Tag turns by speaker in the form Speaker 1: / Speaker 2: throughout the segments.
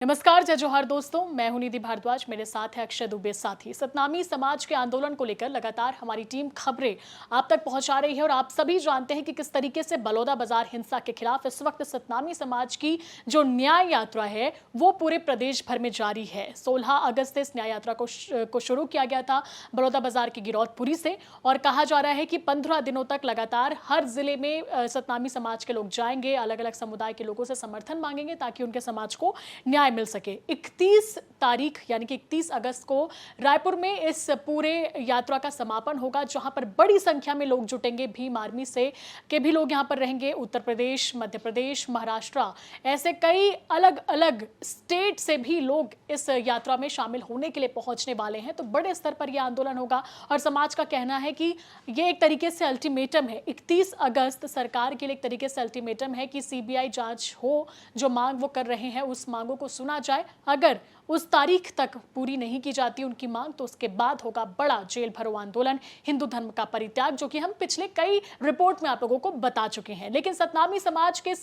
Speaker 1: नमस्कार, जय जोहार दोस्तों। मैं हूं निधि भारद्वाज, मेरे साथ है अक्षय दुबे साथी। सतनामी समाज के आंदोलन को लेकर लगातार हमारी टीम खबरें आप तक पहुंचा रही है और आप सभी जानते हैं कि किस तरीके से बलौदा बाजार हिंसा के खिलाफ इस वक्त सतनामी समाज की जो न्याय यात्रा है वो पूरे प्रदेश भर में जारी है। 16 अगस्त से इस न्याय यात्रा को शुरू किया गया था बलौदा बाजार की गिरौदपुरी से और कहा जा रहा है कि 15 दिनों तक लगातार हर जिले में सतनामी समाज के लोग जाएंगे, अलग अलग समुदाय के लोगों से समर्थन मांगेंगे ताकि उनके समाज को न्याय मिल सके। 31 तारीख यानी कि 31 अगस्त को रायपुर में इस पूरे यात्रा का समापन होगा, जहां पर बड़ी संख्या में लोग जुटेंगे। भीम आर्मी से के भी लोग यहां पर रहेंगे, उत्तर प्रदेश, मध्य प्रदेश, महाराष्ट्र, ऐसे कई अलग अलग स्टेट से भी लोग इस यात्रा में शामिल होने के लिए पहुंचने वाले हैं। तो बड़े स्तर पर यह आंदोलन होगा और समाज का कहना है कि यह एक तरीके से अल्टीमेटम है। 31 अगस्त सरकार के लिए एक तरीके से अल्टीमेटम है कि सीबीआई जांच हो, जो मांग वो कर रहे हैं उस मांगों को सुना जाए। अगर उस तारीख तक पूरी नहीं की जाती उनकी मांग तो उसके बाद होगा बड़ा जेल भरो आंदोलन, हिंदू धर्म का परित्याग, जो कि हम पिछले कई रिपोर्ट में आप लोगों को बता चुके हैं। लेकिन सतनामी समाज के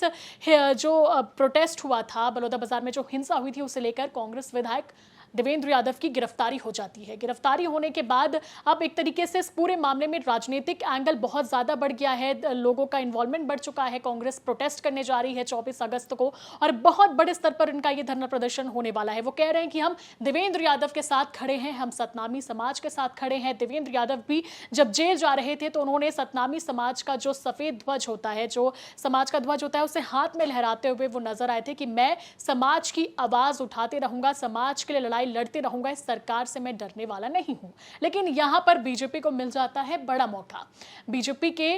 Speaker 1: जो प्रोटेस्ट हुआ था, बलौदा बाजार में जो हिंसा हुई थी, उसे लेकर कांग्रेस विधायक देवेंद्र यादव की गिरफ्तारी हो जाती है। गिरफ्तारी होने के बाद अब एक तरीके से इस पूरे मामले में राजनीतिक एंगल बहुत ज्यादा बढ़ गया है, लोगों का इन्वॉल्वमेंट बढ़ चुका है। कांग्रेस प्रोटेस्ट करने जा रही है 24 अगस्त को और बहुत बड़े स्तर पर इनका यह धरना प्रदर्शन होने वाला है। वो कह रहे हैं कि हम देवेंद्र यादव के साथ खड़े हैं, हम सतनामी समाज के साथ खड़े हैं। देवेंद्र यादव भी जब जेल जा रहे थे तो उन्होंने सतनामी समाज का जो सफेद ध्वज होता है, जो समाज का ध्वज होता है, उसे हाथ में लहराते हुए वो नजर आए थे कि मैं समाज की आवाज उठाते रहूंगा, समाज के लिए लड़ाई लड़ते रहूंगा, इस सरकार से मैं डरने वाला नहीं हूं। लेकिन यहां पर बीजेपी को मिल जाता है बड़ा मौका। बीजेपी के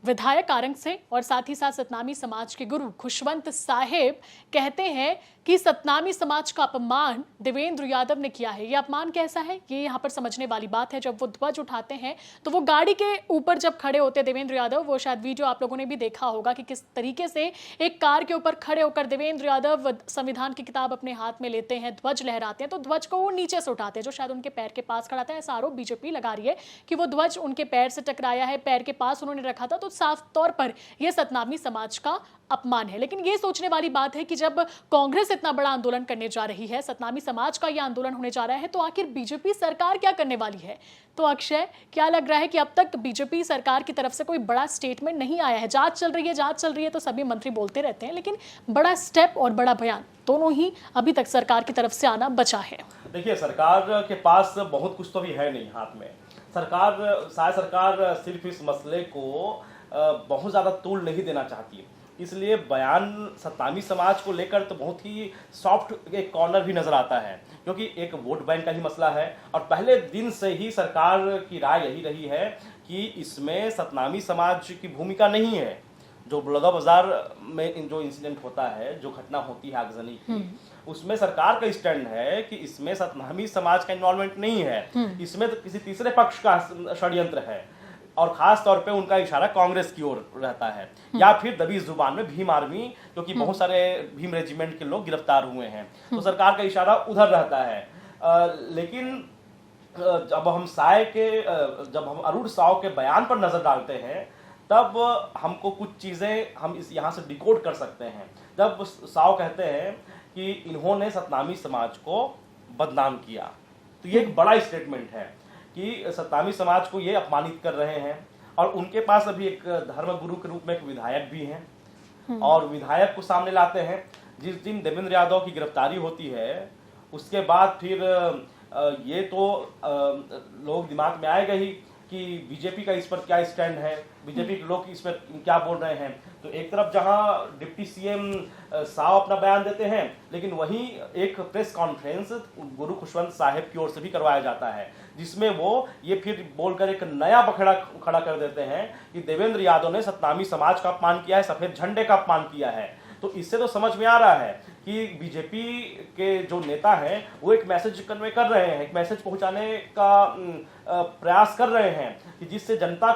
Speaker 1: विधायक आरंग से और साथ ही साथ सतनामी समाज के गुरु खुशवंत साहिब कहते हैं कि सतनामी समाज का अपमान देवेंद्र यादव ने किया है। यह अपमान कैसा है, ये यहाँ पर समझने वाली बात है। जब वो ध्वज उठाते हैं तो वो गाड़ी के ऊपर जब खड़े होते हैं देवेंद्र यादव, वो शायद वीडियो आप लोगों ने भी देखा होगा कि किस तरीके से एक कार के ऊपर खड़े होकर देवेंद्र यादव संविधान की किताब अपने हाथ में लेते हैं, ध्वज लहराते हैं, तो ध्वज को वो नीचे से उठाते हैं जो शायद उनके पैर के पास खड़ा था। ऐसा आरोप बीजेपी लगा रही है कि वो ध्वज उनके पैर से टकराया है, पैर के पास उन्होंने रखा था, तो साफ तौर पर यह सतनामी समाज का अपमान है। लेकिन यह सोचने वाली बात है कि जब कांग्रेस इतना बड़ा आंदोलन करने जा रही है, सतनामी समाज का यह आंदोलन होने जा रहा है, तो आखिर बीजेपी सरकार क्या करने वाली है? तो अक्षय, क्या लग रहा है कि अब तक बीजेपी सरकार की तरफ से कोई बड़ा स्टेटमेंट नहीं आया है? जांच चल रही है तो सभी मंत्री बोलते रहते हैं, लेकिन बड़ा स्टेप और बड़ा बयान दोनों ही अभी तक सरकार की तरफ से आना बचा है।
Speaker 2: देखिए, सरकार के पास बहुत कुछ तो भी है नहीं हाथ में। सरकार सिर्फ इस मसले को बहुत ज्यादा तूल नहीं देना चाहती, इसलिए बयान सतनामी समाज को लेकर तो बहुत ही सॉफ्ट एक कॉर्नर भी नजर आता है, क्योंकि एक वोट बैंक का ही मसला है। और पहले दिन से ही सरकार की राय यही रही है कि इसमें सतनामी समाज की भूमिका नहीं है। जो बलौदा बाजार में जो इंसिडेंट होता है, जो घटना होती है आगजनी की, उसमें सरकार का स्टैंड है कि इसमें सतनामी समाज का इन्वॉल्वमेंट नहीं है, इसमें तो किसी तीसरे पक्ष का षड्यंत्र है। और खास तौर पे उनका इशारा कांग्रेस की ओर रहता है, या फिर दबी जुबान में भीम आर्मी, क्योंकि बहुत सारे भीम रेजिमेंट के लोग गिरफ्तार हुए हैं, तो सरकार का इशारा उधर रहता है। लेकिन जब हम अरुण साव के बयान पर नजर डालते हैं, तब हमको कुछ चीजें हम यहाँ से डिकोड कर सकते हैं। जब साव कहते हैं कि इन्होंने सतनामी समाज को बदनाम किया, तो ये एक बड़ा स्टेटमेंट है कि सतनामी समाज को ये अपमानित कर रहे हैं। और उनके पास अभी एक धर्म गुरु के रूप में एक विधायक भी हैं, और विधायक को सामने लाते हैं। जिस दिन देवेंद्र यादव की गिरफ्तारी होती है, उसके बाद फिर ये तो लोग दिमाग में आएगा ही कि बीजेपी का इस पर क्या स्टैंड है, बीजेपी के लोग इस पर क्या बोल रहे हैं। तो एक तरफ जहां डिप्टी सीएम साव अपना बयान देते हैं, लेकिन वहीं एक प्रेस कॉन्फ्रेंस गुरु खुशवंत साहिब की ओर से भी करवाया जाता है, जिसमें वो ये फिर बोलकर एक नया बखेड़ा खड़ा कर देते हैं कि देवेंद्र यादव ने सतनामी समाज का अपमान किया है, सफेद झंडे का अपमान किया है। तो इससे तो समझ में आ रहा है कि बीजेपी के जो नेता हैं वो एक मैसेज कन्वे कर रहे हैं, एक मैसेज पहुंचाने का प्रयास कर रहे हैं कि जिससे जनता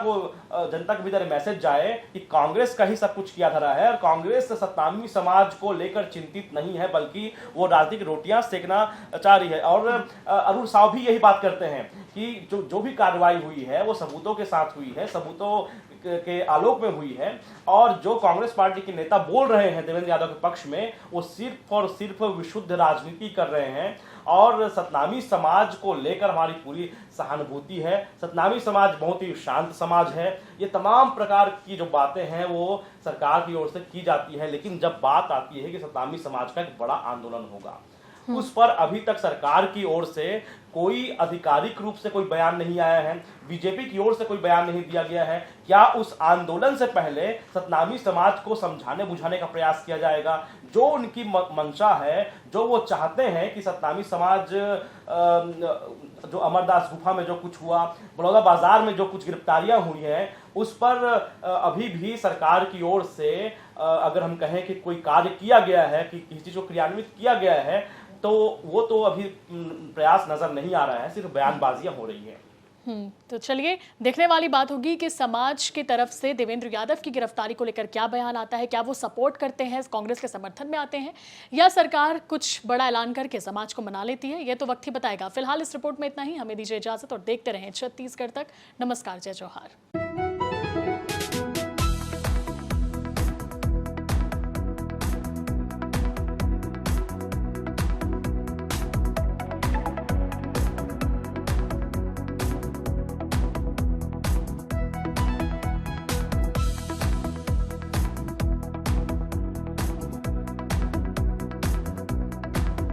Speaker 2: के भीतर मैसेज जाए कि कांग्रेस का ही सब कुछ किया धरा है, और कांग्रेस सतनामी समाज को लेकर चिंतित नहीं है, बल्कि वो राजनीतिक रोटियां सेकना चाह रही है। और अरुण साव भी यही बात करते हैं कि जो भी कार्रवाई हुई है वो सबूतों के साथ हुई है, सबूतों के आलोक में हुई है। और जो कांग्रेस पार्टी के नेता बोल रहे हैं देवेंद्र यादव के पक्ष में, वो सिर्फ और सिर्फ विशुद्ध राजनीति कर रहे हैं। और सतनामी समाज को लेकर हमारी पूरी सहानुभूति है। सतनामी समाज बहुत ही शांत समाज है। ये तमाम प्रकार की जो बातें हैं वो सरकार की ओर से की जाती है, लेकिन जब बात आती है कि सतनामी समाज का एक बड़ा आंदोलन होगा, उस पर अभी तक सरकार की ओर से कोई आधिकारिक रूप से कोई बयान नहीं आया है। बीजेपी की ओर से कोई बयान नहीं दिया गया है। क्या उस आंदोलन से पहले सतनामी समाज को समझाने बुझाने का प्रयास किया जाएगा? जो उनकी मंशा है, जो वो चाहते हैं कि सतनामी समाज, जो अमरदास गुफा में जो कुछ हुआ, बलौदा बाजार में जो कुछ गिरफ्तारियां हुई हैं, उस पर अभी भी सरकार की ओर से अगर हम कहें कि कोई कार्य किया गया है, कि किसी चीज को क्रियान्वित किया गया है, तो वो तो अभी प्रयास नजर नहीं आ रहा है, सिर्फ बयानबाजियां हो रही हैं।
Speaker 1: तो चलिए देखने वाली बात होगी कि समाज की तरफ से देवेंद्र यादव की गिरफ्तारी को लेकर क्या बयान आता है। क्या वो सपोर्ट करते हैं, कांग्रेस के समर्थन में आते हैं, या सरकार कुछ बड़ा ऐलान करके समाज को मना लेती है? ये तो वक्त ही बताएगा। फिलहाल इस रिपोर्ट में इतना ही। हमें दीजिए इजाजत और देखते रहें छत्तीसगढ़ तक। नमस्कार, जय जौहार।